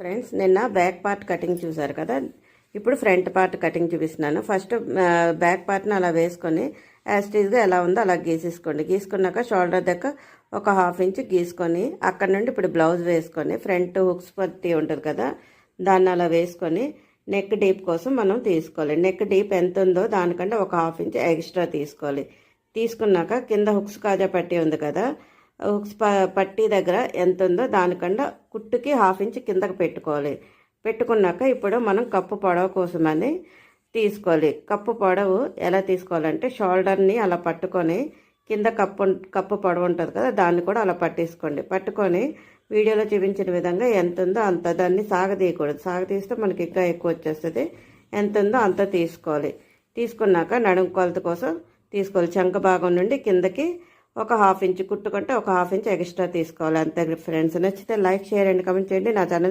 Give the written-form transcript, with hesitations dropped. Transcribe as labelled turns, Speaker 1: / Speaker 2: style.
Speaker 1: Friends నిన్న back part cutting చూసారు కదా. ఇప్పుడు ఫ్రంట్ పార్ట్ కటింగ్ చూపిస్తున్నాను. ఫస్ట్ బ్యాక్ పార్ట్ని అలా వేసుకొని యాస్టీజ్గా ఎలా ఉందో అలా గీసేసుకోండి. గీసుకున్నాక షోల్డర్ దగ్గర ఒక 1/2 ఇంచ్ గీసుకొని అక్కడ నుండి ఇప్పుడు బ్లౌజ్ వేసుకొని ఫ్రంట్ హుక్స్ పట్టి ఉంటుంది కదా, దాన్ని అలా వేసుకొని నెక్ డీప్ కోసం మనం తీసుకోవాలి. నెక్ డీప్ ఎంత ఉందో దానికంటే ఒక 1/2 ఇంచ్ ఎక్స్ట్రా తీసుకోవాలి. తీసుకున్నాక కింద హుక్స్ కాజా పట్టి ఉంది కదా, హుక్స్ పట్టీ దగ్గర ఎంత ఉందో దానికన్నా కుట్టుకి 1/2 ఇంచ్ కిందకి పెట్టుకోవాలి. పెట్టుకున్నాక ఇప్పుడు మనం కప్పు పొడవు కోసమని తీసుకోవాలి. కప్పు పొడవు ఎలా తీసుకోవాలంటే షోల్డర్ని అలా పట్టుకొని కింద కప్పు పొడవు ఉంటుంది కదా, దాన్ని కూడా అలా పట్టేసుకోండి. పట్టుకొని వీడియోలో చూపించిన విధంగా ఎంత ఉందో అంత, దాన్ని సాగదీయకూడదు. సాగదీస్తే మనకి ఇంకా ఎక్కువ వచ్చేస్తుంది. ఎంత ఉందో అంత తీసుకోవాలి. తీసుకున్నాక నడుము కొలత కోసం తీసుకోవాలి. చంక భాగం నుండి కిందకి ఒక 1/2 ఇంచ్ కుట్టుకుంటే ఒక 1/2 ఇంచ్ ఎక్స్ట్రా తీసుకోవాలి. అంతే ఫ్రెండ్స్. నచ్చితే లైక్, షేర్ అండ్ కామెంట్ చేయండి. నా ఛానల్